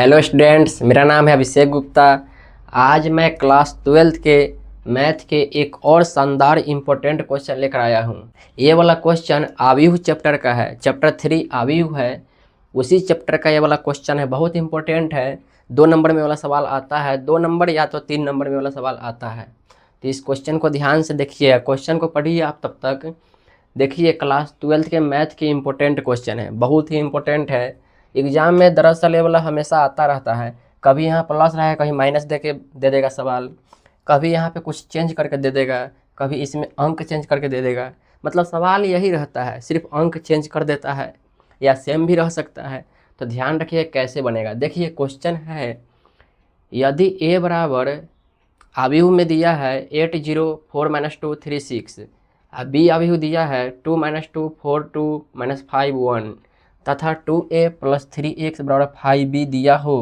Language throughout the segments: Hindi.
हेलो स्टूडेंट्स, मेरा नाम है अभिषेक गुप्ता। आज मैं क्लास 12th के मैथ के एक और शानदार इम्पोर्टेंट क्वेश्चन लेकर आया हूँ। ये वाला क्वेश्चन आव्यूह चैप्टर का है, चैप्टर 3 आव्यूह है। उसी चैप्टर का ये वाला क्वेश्चन है, बहुत इंपॉर्टेंट है। 2 नंबर में वाला सवाल आता है, 2 नंबर या तो 3 नंबर में वाला सवाल आता है। तो इस क्वेश्चन को ध्यान से देखिए, क्वेश्चन को पढ़िए आप तब तक। देखिए, क्लास 12th के मैथ के इम्पोर्टेंट क्वेश्चन है, बहुत ही इम्पोर्टेंट है। एग्जाम में दरअसल ये वाला हमेशा आता रहता है, कभी यहाँ प्लस रहा है, कहीं माइनस दे देगा सवाल, कभी यहाँ पे कुछ चेंज करके दे देगा, कभी इसमें अंक चेंज करके दे देगा। मतलब सवाल यही रहता है, सिर्फ अंक चेंज कर देता है या सेम भी रह सकता है। तो ध्यान रखिए कैसे बनेगा। देखिए क्वेश्चन है, यदि a बराबर आव्यूह में दिया है 8 0 4 -2 3 6, b आव्यूह दिया है 2 -2 4 2 -5 1 तथा 2a + 3x बराबर 5b दिया हो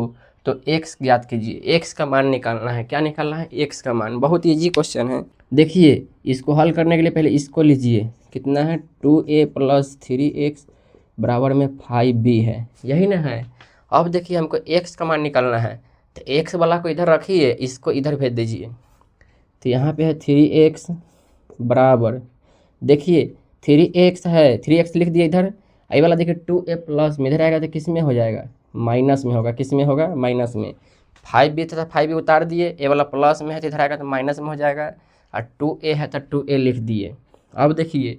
तो x ज्ञात कीजिए। x का मान निकालना है। क्या निकालना है? x का मान। बहुत ईजी क्वेश्चन है। देखिए, इसको हल करने के लिए पहले इसको लीजिए। कितना है? 2a + 3x बराबर में 5b है, यही ना है। अब देखिए, हमको x का मान निकालना है, तो x वाला को इधर रखिए, इसको इधर भेज दीजिए। तो यहाँ पे है 3x बराबर, देखिए 3x है, 3x लिख दिया इधर। ये वाला देखिए 2a प्लस में इधर आएगा तो किस में हो जाएगा? माइनस में होगा। किस में होगा? माइनस में। 5b था, 5b उतार दिए, ए वाला प्लस में है तो इधर आएगा तो माइनस में हो जाएगा। और 2a है तो 2a लिख दिए। अब देखिए,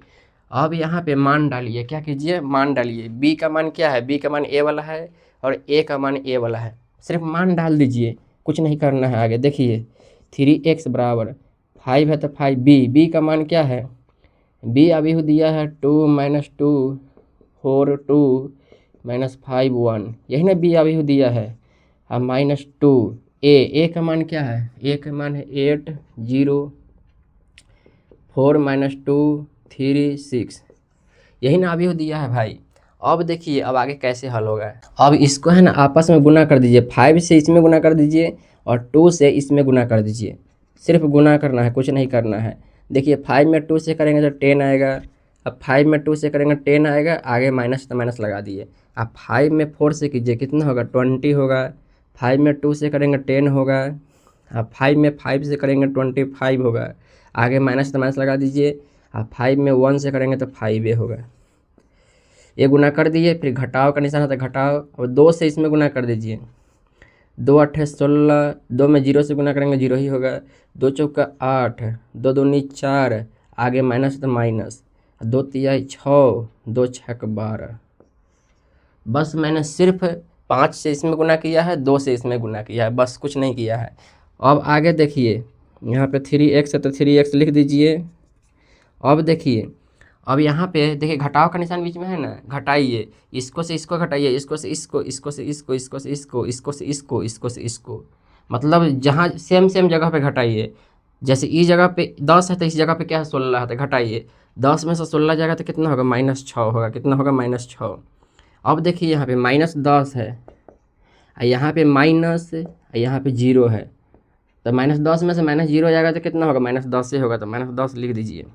अब यहाँ पे मान डालिए। क्या कीजिए? मान डालिए। b का मान क्या है? b का मान a वाला है और a का मान a वाला है। सिर्फ मान डाल दीजिए, कुछ नहीं करना है आगे। देखिए 3x बराबर 5 है तो 5b का मान क्या है? b अभी दिया है 2 -2 4 2 -5 1, यही ना b अभी दिया है। अब -2 a का मान क्या है? a का मान है 8 0 4 -2 3 6, यही ना अभी दिया है भाई। अब देखिए, अब आगे कैसे हल होगा। अब इसको है ना आपस में गुना कर दीजिए। 5 से इसमें गुना कर दीजिए और 2 से इसमें गुना कर दीजिए। सिर्फ गुना करना है, कुछ नहीं करना है। देखिए 5 में 2 से करेंगे तो 10 आएगा। अब 5 में 2 से करेंगे 10 आएगा, आगे माइनस तो माइनस लगा दिए। अब 5 में 4 से कीजिए, कितना होगा? 20 होगा। 5 में 2 से करेंगे 10 होगा। अब 5 में 5 से करेंगे 25 होगा, आगे माइनस तो माइनस लगा दीजिए। अब 5 में 1 से करेंगे तो 5 होगा। ये गुना कर दिए, फिर घटाव का निशान है तो घटाव। अब 2 से इसमें गुना कर दीजिए। 2 8 16, 2 में 0 से गुना करेंगे 0 ही होगा। 2 चौका 8, 2 दूनी 4, आगे माइनस तो माइनस। 2 तिहाई 6, 2 छक 12। बस मैंने सिर्फ 5 से इसमें गुना किया है, 2 से इसमें गुना किया है, बस कुछ नहीं किया है। अब आगे देखिए, यहाँ पे 3x है तो 3x लिख दीजिए। अब देखिए, अब यहाँ पे देखिए घटाव का निशान बीच में है ना, घटाइए। इसको से इसको घटाइए, इसको से इसको, इसको से इसको, इसको से इसको, इसको से इसको, इसको से इसको। मतलब जहाँ सेम सेम जगह पे घटाइए। जैसे इस जगह पे 10 है तो इस जगह पे क्या है? 16 है तो घटाइए। 10 में से 16 जाएगा तो कितना होगा? -6 होगा। कितना होगा? -6। अब देखिए यहाँ पे -10 है, यहाँ पे माइनस, यहाँ पे 0 है। तो -10 में से -0 जाएगा तो कितना होगा? -10 से होगा, तो -10 लिख दीजिए।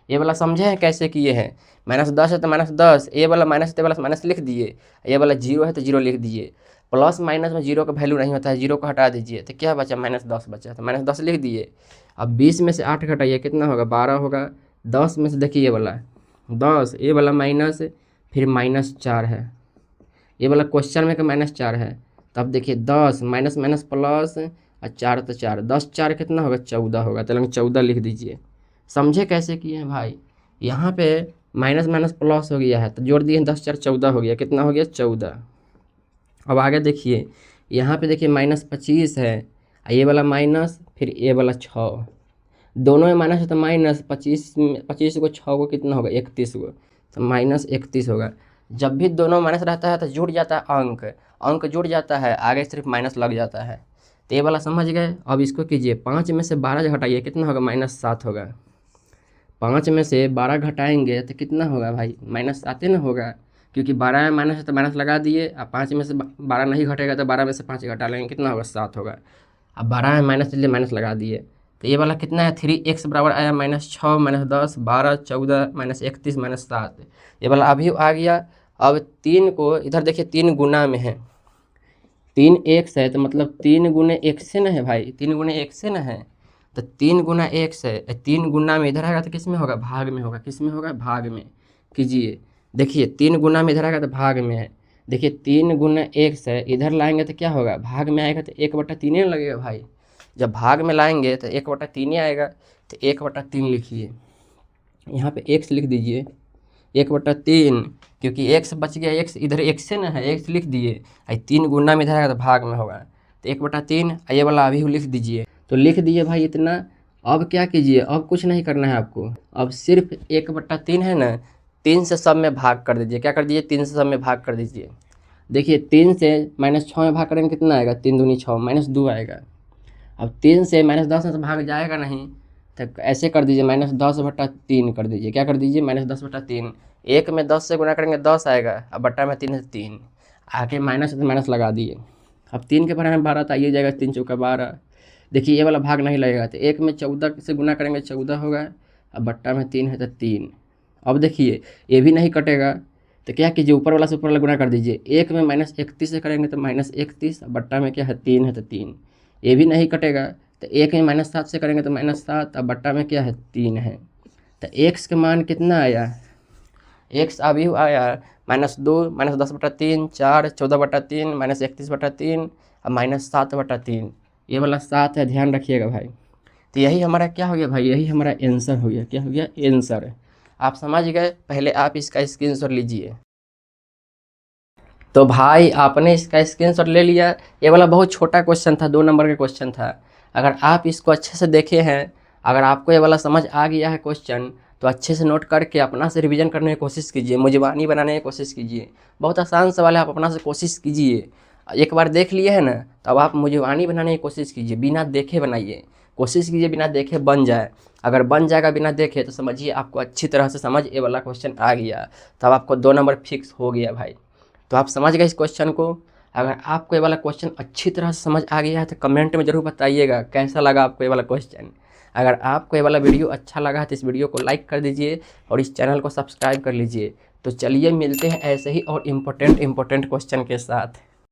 ये वाला समझे हैं कैसे किए हैं? -10 है तो -10, ये वाला माइनस है तो वाला माइनस लिख दिए। ये वाला 0 है तो 0 लिख दिए। प्लस माइनस में 0 का वैल्यू नहीं होता है, 0 को हटा दीजिए तो क्या बचा? -10 बचा, तो -10 लिख दिए। अब 20 में से 8 घटाइए, कितना होगा? 12 होगा। 10 में से देखिए ये वाला 10, ये वाला माइनस, फिर -4 है। ये वाला क्वेश्चन में का -4 है। तब देखिए 10 माइनस माइनस प्लस और 4 तो 4, 10 4 कितना होगा? 14 होगा, तो 14 लिख दीजिए। समझे कैसे किए हैं भाई? यहाँ पे माइनस माइनस प्लस हो गया है तो जोड़ दिए, 10 4 14 हो गया। कितना हो गया? 14। अब आगे देखिए, यहाँ पे देखिए -25 है, ये वाला माइनस, फिर ये वाला 6, दोनों में माइनस है तो माइनस। 25 को 6 को कितना होगा? 31 को, तो -31 होगा। जब भी दोनों माइनस रहता है तो जुड़ जाता है अंक, अंक जुड़ जाता है, आगे सिर्फ माइनस लग जाता है। तो ये वाला समझ गए। अब इसको कीजिए, 5 में से 12 घटाइए, कितना होगा? -7 होगा। 5 में से 12 घटाएंगे तो कितना होगा भाई? -7 ना होगा, क्योंकि 12 में माइनस है तो माइनस लगा दिए। अब 5 में से 12 नहीं घटेगा तो 12 में से 5 घटा लेंगे, कितना होगा? 7 होगा। अब 12 में माइनस इसलिए माइनस लगा दिए। तो ये वाला कितना है? 3x बराबर आया -6 -10 12 14 -31 -7। ये वाला अभी आ गया। अब 3 को इधर देखिए, 3 गुना में है, तीन एक्स है तो मतलब 3 × 1 से न है भाई, 3 × 1 से न है। तो 3 × 1 है, 3 गुना में इधर आएगा तो किस में होगा, भाग में होगा। किस में होगा, भाग में। कीजिए, देखिए 3 गुना में इधर आएगा तो भाग में है। देखिए 3 × 1 है, इधर लाएंगे तो क्या होगा, भाग में आएगा तो 1/3 लगेगा भाई। जब भाग में लाएंगे तो 1/3 आएगा, तो 1/3 लिखिए। यहाँ पे x लिख दीजिए 1/3, क्योंकि x बच गया, x इधर x से ना है, x लिख दिए। 3 गुना में इधर आएगा तो भाग में होगा, तो 1/3 ये वाला अभी लिख दीजिए। तो लिख दिए भाई इतना। अब क्या कीजिए, अब कुछ नहीं करना है आपको, अब सिर्फ 1/3 है ना, 3 से सब में भाग कर दीजिए। क्या कर दीजिए, 3 से सब में भाग कर दीजिए। देखिए 3 से -6 में भाग करेंगे कितना आएगा, 3 दूनी 6, -2 आएगा। अब 3 से -10 में तो भाग जाएगा नहीं, तो ऐसे कर दीजिए -10/3 कर दीजिए। क्या कर दीजिए, -10/3। 1 में 10 से गुना करेंगे 10 आएगा, अब बट्टा में 3 है 3, आके माइनस है तो माइनस लगा दिए। अब 3 के बराबर में 12 तो आइए जाएगा, 3 चौका 12। देखिए ये वाला भाग नहीं लगेगा, तो 1 में 14 से गुना करेंगे 14 होगा, अब बट्टा में 3 है तो 3। अब देखिए ये भी नहीं कटेगा, तो क्या कीजिए, ऊपर वाला से ऊपर वाला गुना कर दीजिए। 1 में -31 से करेंगे तो -31, अब बट्टा में क्या है 3 है तो 3। ये भी नहीं कटेगा, तो 1 में -7 से करेंगे तो -7, अब बट्टा में क्या है 3 है। तो x का मान कितना आया, x अभी आया -2, -10/3, 4, 14/3, -31/3, अब -7/3। ये वाला 7 है, ध्यान रखिएगा भाई। तो यही हमारा क्या हो गया भाई, यही हमारा आंसर हो गया। क्या हो गया, आंसर। आप समझ गए, पहले आप इसका स्क्रीनशॉट लीजिए। तो भाई आपने इसका स्क्रीनशॉट ले लिया। ये वाला बहुत छोटा क्वेश्चन था, 2 नंबर का क्वेश्चन था। अगर आप इसको अच्छे से देखे हैं, अगर आपको ये वाला समझ आ गया है क्वेश्चन, तो अच्छे से नोट करके अपना से रिवीजन करने की कोशिश कीजिए, मुजबानी बनाने की कोशिश कीजिए। बहुत आसान सवाल है, आप अपना से कोशिश कीजिए। एक बार देख लिए है ना, तो अब आप मुजबानी बनाने की कोशिश कीजिए, बिना देखे बनाइए। कोशिश कीजिए बिना देखे बन जाए। अगर बन जाएगा बिना देखे तो समझिए आपको अच्छी तरह से समझ ये वाला क्वेश्चन आ गया, तब आपको 2 नंबर फिक्स हो गया भाई। तो आप समझ गए इस क्वेश्चन को। अगर आपको ये वाला क्वेश्चन अच्छी तरह से समझ आ गया है तो कमेंट में ज़रूर बताइएगा कैसा लगा आपको ये वाला क्वेश्चन। अगर आपको ये वाला वीडियो अच्छा लगा है तो इस वीडियो को लाइक कर दीजिए और इस चैनल को सब्सक्राइब कर लीजिए। तो चलिए मिलते हैं ऐसे ही और इम्पोर्टेंट क्वेश्चन के साथ।